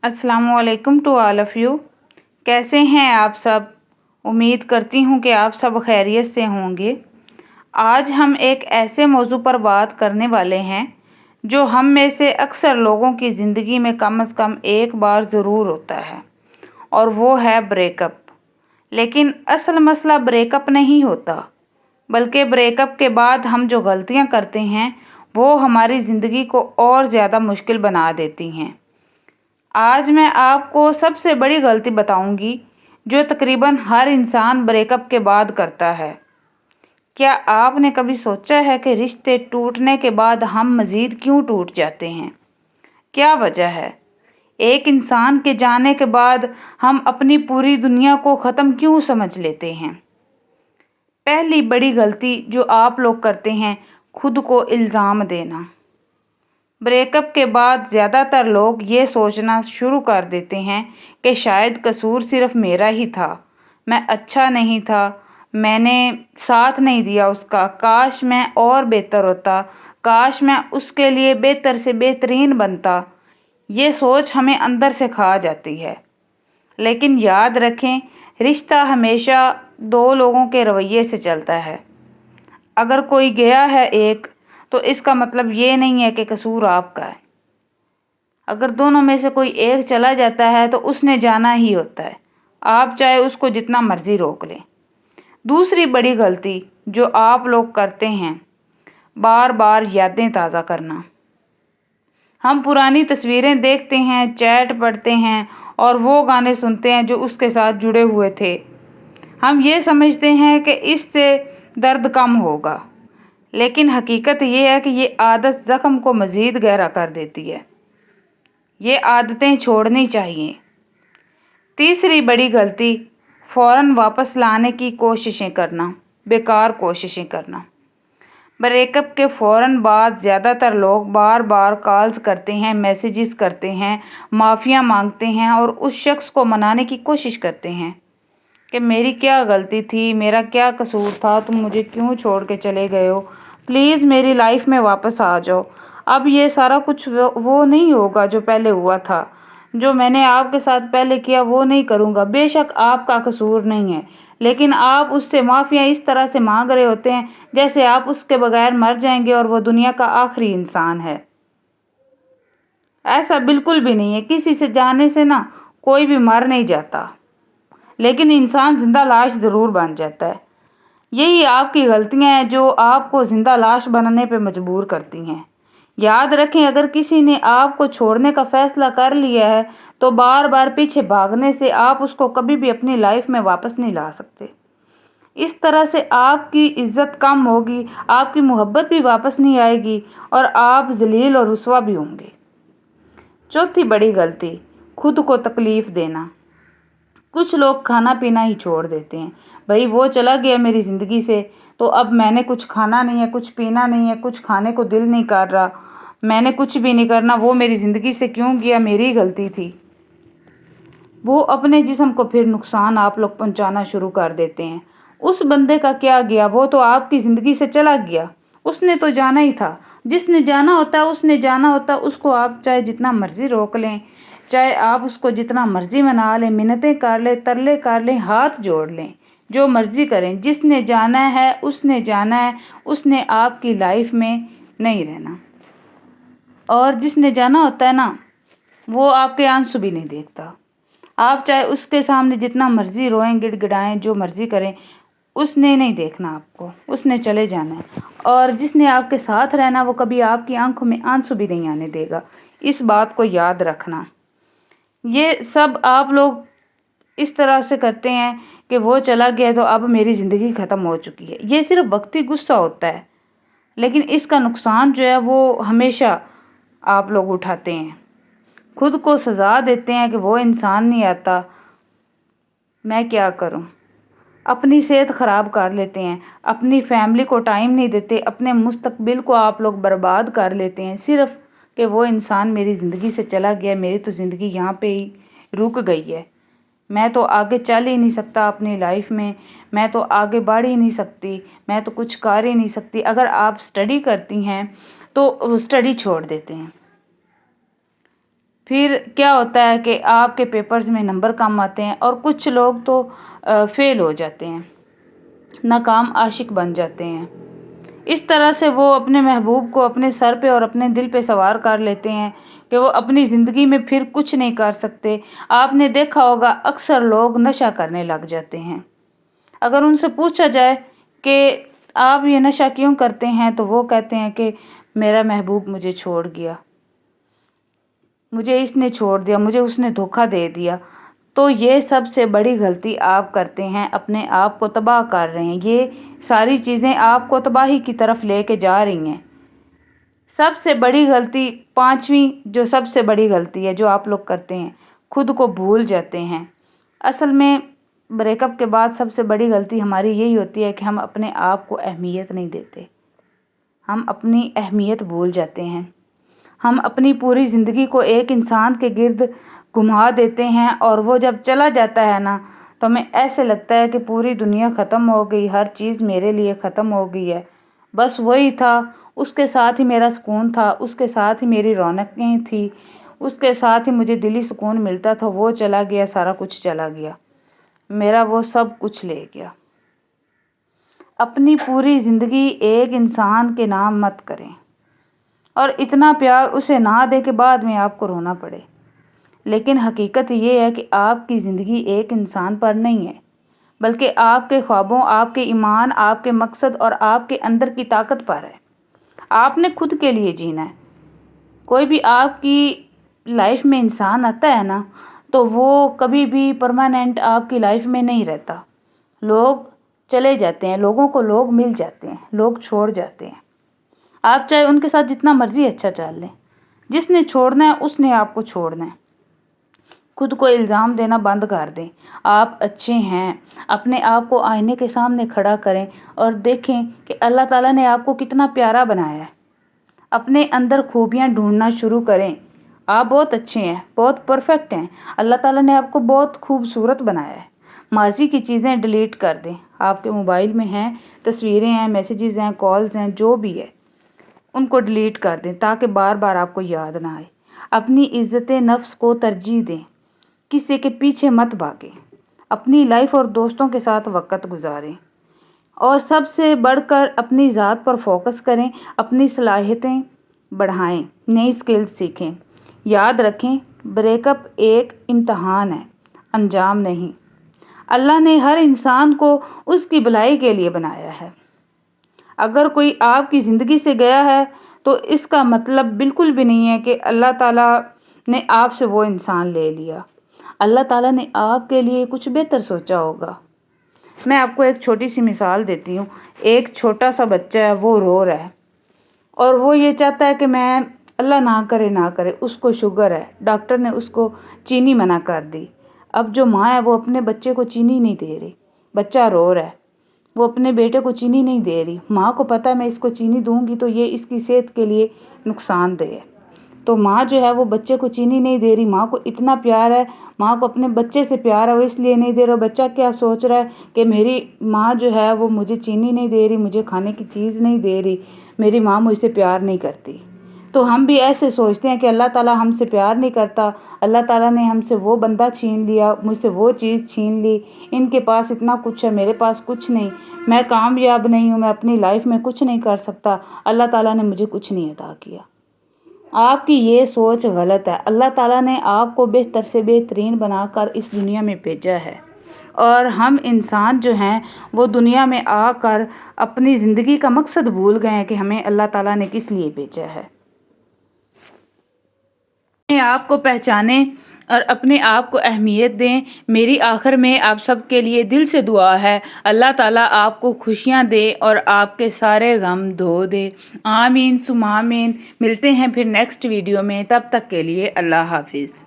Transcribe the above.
अस्सलामुअलैकुम to all of you. कैसे हैं आप सब? उम्मीद करती हूँ कि आप सब खैरियत से होंगे। आज हम एक ऐसे मौजू पर बात करने वाले हैं जो हम में से अक्सर लोगों की ज़िंदगी में कम से कम एक बार ज़रूर होता है, और वो है ब्रेकअप। लेकिन असल मसला ब्रेकअप नहीं होता, बल्कि ब्रेकअप के बाद हम जो गलतियाँ करते हैं वो हमारी ज़िंदगी को और ज़्यादा मुश्किल बना देती हैं। आज मैं आपको सबसे बड़ी गलती बताऊंगी जो तकरीबन हर इंसान ब्रेकअप के बाद करता है। क्या आपने कभी सोचा है कि रिश्ते टूटने के बाद हम मज़ीद क्यों टूट जाते हैं? क्या वजह है? एक इंसान के जाने के बाद हम अपनी पूरी दुनिया को ख़त्म क्यों समझ लेते हैं? पहली बड़ी गलती जो आप लोग करते हैं, खुद को इल्ज़ाम देना। ब्रेकअप के बाद ज़्यादातर लोग ये सोचना शुरू कर देते हैं कि शायद कसूर सिर्फ मेरा ही था, मैं अच्छा नहीं था, मैंने साथ नहीं दिया उसका, काश मैं और बेहतर होता, काश मैं उसके लिए बेहतर से बेहतरीन बनता। ये सोच हमें अंदर से खा जाती है। लेकिन याद रखें, रिश्ता हमेशा दो लोगों के रवैये से चलता है। अगर कोई गया है एक, तो इसका मतलब ये नहीं है कि कसूर आपका है। अगर दोनों में से कोई एक चला जाता है तो उसने जाना ही होता है, आप चाहे उसको जितना मर्जी रोक लें। दूसरी बड़ी गलती जो आप लोग करते हैं, बार बार यादें ताज़ा करना। हम पुरानी तस्वीरें देखते हैं, चैट पढ़ते हैं और वो गाने सुनते हैं जो उसके साथ जुड़े हुए थे। हम ये समझते हैं कि इससे दर्द कम होगा, लेकिन हकीकत ये है कि ये आदत ज़ख्म को मज़ीद गहरा कर देती है। ये आदतें छोड़नी चाहिए। तीसरी बड़ी गलती, फ़ौरन वापस लाने की कोशिशें करना, बेकार कोशिशें करना। ब्रेकअप के फ़ौरन बाद ज़्यादातर लोग बार बार कॉल्स करते हैं, मैसेजेस करते हैं, माफ़ियाँ मांगते हैं और उस शख्स को मनाने की कोशिश करते हैं कि मेरी क्या गलती थी, मेरा क्या कसूर था, तुम मुझे क्यों छोड़ के चले गए हो, प्लीज़ मेरी लाइफ में वापस आ जाओ। अब ये सारा कुछ वो नहीं होगा जो पहले हुआ था, जो मैंने आपके साथ पहले किया वो नहीं करूँगा। बेशक आपका कसूर नहीं है, लेकिन आप उससे माफ़ियाँ इस तरह से मांग रहे होते हैं जैसे आप उसके बगैर मर जाएंगे और वो दुनिया का आखिरी इंसान है। ऐसा बिल्कुल भी नहीं है। किसी से जाने से ना कोई भी मर नहीं जाता, लेकिन इंसान ज़िंदा लाश ज़रूर बन जाता है। यही आपकी गलतियां हैं जो आपको ज़िंदा लाश बनने पे मजबूर करती हैं। याद रखें, अगर किसी ने आपको छोड़ने का फ़ैसला कर लिया है तो बार बार पीछे भागने से आप उसको कभी भी अपनी लाइफ में वापस नहीं ला सकते। इस तरह से आपकी इज़्ज़त कम होगी, आपकी मोहब्बत भी वापस नहीं आएगी और आप ज़लील और रुसवा भी होंगे। चौथी बड़ी गलती, खुद को तकलीफ़ देना। कुछ लोग खाना पीना ही छोड़ देते हैं। भाई वो चला गया मेरी ज़िंदगी से, तो अब मैंने कुछ खाना नहीं है, कुछ पीना नहीं है, कुछ खाने को दिल नहीं कर रहा, मैंने कुछ भी नहीं करना, वो मेरी ज़िंदगी से क्यों गया, मेरी गलती थी। वो अपने जिस्म को फिर नुकसान आप लोग पहुंचाना शुरू कर देते हैं। उस बंदे का क्या गया, वो तो आपकी ज़िंदगी से चला गया, उसने तो जाना ही था। जिसने जाना होता है उसने जाना होता है, उसको आप चाहे जितना मर्ज़ी रोक लें, चाहे आप उसको जितना मर्ज़ी मना लें, मिन्नतें कर लें, तरले कर लें, हाथ जोड़ लें, जो मर्ज़ी करें। जिसने जाना है उसने जाना है, उसने आपकी लाइफ में नहीं रहना। और जिसने जाना होता है ना, वो आपके आंसू भी नहीं देखता। आप चाहे उसके सामने जितना मर्ज़ी रोएं, गिड़गिड़ाएं, जो मर्ज़ी करें, उसने नहीं देखना आपको, उसने चले जाना है। और जिसने आपके साथ रहना वो कभी आपकी आंखों में आंसू भी नहीं आने देगा। इस बात को याद रखना। ये सब आप लोग इस तरह से करते हैं कि वो चला गया तो अब मेरी ज़िंदगी ख़त्म हो चुकी है। ये सिर्फ वक्ती गुस्सा होता है, लेकिन इसका नुकसान जो है वो हमेशा आप लोग उठाते हैं। खुद को सज़ा देते हैं कि वो इंसान नहीं आता, मैं क्या करूं। अपनी सेहत ख़राब कर लेते हैं, अपनी फैमिली को टाइम नहीं देते, अपने मुस्तकबिल को आप लोग बर्बाद कर लेते हैं सिर्फ़ कि वो इंसान मेरी ज़िंदगी से चला गया, मेरी तो ज़िंदगी यहाँ पे ही रुक गई है, मैं तो आगे चल ही नहीं सकता अपनी लाइफ में, मैं तो आगे बढ़ ही नहीं सकती, मैं तो कुछ कर ही नहीं सकती। अगर आप स्टडी करती हैं तो वो स्टडी छोड़ देते हैं। پھر کیا ہوتا ہے کہ آپ کے پیپرز میں نمبر کم آتے ہیں اور کچھ لوگ تو فیل ہو جاتے ہیں، ناکام عاشق بن جاتے ہیں۔ اس طرح سے وہ اپنے محبوب کو اپنے سر پہ اور اپنے دل پہ سوار کر لیتے ہیں کہ وہ اپنی زندگی میں پھر کچھ نہیں کر سکتے۔ آپ نے دیکھا ہوگا اکثر لوگ نشہ کرنے لگ جاتے ہیں۔ اگر ان سے پوچھا جائے کہ آپ یہ نشہ کیوں کرتے ہیں تو وہ کہتے ہیں کہ میرا محبوب مجھے چھوڑ گیا، مجھے اس نے چھوڑ دیا، مجھے اس نے دھوکہ دے دیا۔ تو یہ سب سے بڑی غلطی آپ کرتے ہیں، اپنے آپ کو تباہ کر رہے ہیں۔ یہ ساری چیزیں آپ کو تباہی کی طرف لے کے جا رہی ہیں۔ سب سے بڑی غلطی، پانچویں جو سب سے بڑی غلطی ہے جو آپ لوگ کرتے ہیں، خود کو بھول جاتے ہیں۔ اصل میں بریک اپ کے بعد سب سے بڑی غلطی ہماری یہی ہوتی ہے کہ ہم اپنے آپ کو اہمیت نہیں دیتے، ہم اپنی اہمیت بھول جاتے ہیں۔ ہم اپنی پوری زندگی کو ایک انسان کے گرد گھما دیتے ہیں اور وہ جب چلا جاتا ہے نا تو ہمیں ایسے لگتا ہے کہ پوری دنیا ختم ہو گئی، ہر چیز میرے لیے ختم ہو گئی ہے، بس وہی تھا، اس کے ساتھ ہی میرا سکون تھا، اس کے ساتھ ہی میری رونقیں تھیں، اس کے ساتھ ہی مجھے دلی سکون ملتا تھا، وہ چلا گیا، سارا کچھ چلا گیا، میرا وہ سب کچھ لے گیا۔ اپنی پوری زندگی ایک انسان کے نام مت کریں اور اتنا پیار اسے نہ دیں کہ بعد میں آپ کو رونا پڑے۔ لیکن حقیقت یہ ہے کہ آپ کی زندگی ایک انسان پر نہیں ہے، بلکہ آپ کے خوابوں، آپ کے ایمان، آپ کے مقصد اور آپ کے اندر کی طاقت پر ہے۔ آپ نے خود کے لیے جینا ہے۔ کوئی بھی آپ کی لائف میں انسان آتا ہے نا تو وہ کبھی بھی پرماننٹ آپ کی لائف میں نہیں رہتا۔ لوگ چلے جاتے ہیں، لوگوں کو لوگ مل جاتے ہیں، لوگ چھوڑ جاتے ہیں۔ آپ چاہے ان کے ساتھ جتنا مرضی اچھا چل لیں، جس نے چھوڑنا ہے اس نے آپ کو چھوڑنا ہے۔ خود کو الزام دینا بند کر دیں۔ آپ اچھے ہیں، اپنے آپ کو آئینے کے سامنے کھڑا کریں اور دیکھیں کہ اللہ تعالیٰ نے آپ کو کتنا پیارا بنایا ہے۔ اپنے اندر خوبیاں ڈھونڈنا شروع کریں۔ آپ بہت اچھے ہیں، بہت پرفیکٹ ہیں، اللہ تعالیٰ نے آپ کو بہت خوبصورت بنایا ہے۔ ماضی کی چیزیں ڈیلیٹ کر دیں۔ آپ کے موبائل میں ہیں، تصویریں ہیں، میسیجز ہیں، کالز ہیں، جو بھی ہے ان کو ڈیلیٹ کر دیں تاکہ بار بار آپ کو یاد نہ آئے۔ اپنی عزت نفس کو ترجیح دیں، کسی کے پیچھے مت بھاگیں، اپنی لائف اور دوستوں کے ساتھ وقت گزاریں اور سب سے بڑھ کر اپنی ذات پر فوکس کریں، اپنی صلاحیتیں بڑھائیں، نئی سکلز سیکھیں۔ یاد رکھیں، بریک اپ ایک امتحان ہے، انجام نہیں۔ اللہ نے ہر انسان کو اس کی بھلائی کے لیے بنایا ہے۔ اگر کوئی آپ کی زندگی سے گیا ہے تو اس کا مطلب بالکل بھی نہیں ہے کہ اللہ تعالیٰ نے آپ سے وہ انسان لے لیا۔ اللہ تعالیٰ نے آپ کے لیے کچھ بہتر سوچا ہوگا۔ میں آپ کو ایک چھوٹی سی مثال دیتی ہوں۔ ایک چھوٹا سا بچہ ہے، وہ رو رہا ہے اور وہ یہ چاہتا ہے کہ میں اللہ نہ کرے، اس کو شوگر ہے، ڈاکٹر نے اس کو چینی منع کر دی۔ اب جو ماں ہے وہ اپنے بچے کو چینی نہیں دے رہی، بچہ رو رہا ہے، وہ اپنے بیٹے کو چینی نہیں دے رہی۔ ماں کو پتہ ہے میں اس کو چینی دوں گی تو یہ اس کی صحت کے لیے نقصان دہ ہے، تو ماں جو ہے وہ بچے کو چینی نہیں دے رہی۔ ماں کو اتنا پیار ہے، ماں کو اپنے بچے سے پیار ہے، وہ اس لیے نہیں دے رہا۔ بچہ کیا سوچ رہا ہے کہ میری ماں جو ہے وہ مجھے چینی نہیں دے رہی، مجھے کھانے کی چیز نہیں دے رہی، میری ماں مجھ سے پیار نہیں کرتی۔ تو ہم بھی ایسے سوچتے ہیں کہ اللہ تعالیٰ ہم سے پیار نہیں کرتا، اللہ تعالیٰ نے ہم سے وہ بندہ چھین لیا، مجھ سے وہ چیز چھین لی، ان کے پاس اتنا کچھ ہے، میرے پاس کچھ نہیں، میں کامیاب نہیں ہوں، میں اپنی لائف میں کچھ نہیں کر سکتا، اللہ تعالیٰ نے مجھے کچھ نہیں عطا کیا۔ آپ کی یہ سوچ غلط ہے۔ اللہ تعالیٰ نے آپ کو بہتر سے بہترین بنا کر اس دنیا میں بھیجا ہے اور ہم انسان جو ہیں وہ دنیا میں آ کر اپنی زندگی کا مقصد بھول گئے ہیں کہ ہمیں اللہ تعالیٰ نے کس لیے بھیجا ہے۔ اپنے آپ کو پہچانیں اور اپنے آپ کو اہمیت دیں۔ میری آخر میں آپ سب کے لیے دل سے دعا ہے، اللہ تعالیٰ آپ کو خوشیاں دے اور آپ کے سارے غم دھو دے۔ آمین ثم آمین۔ ملتے ہیں پھر نیکسٹ ویڈیو میں، تب تک کے لیے اللہ حافظ۔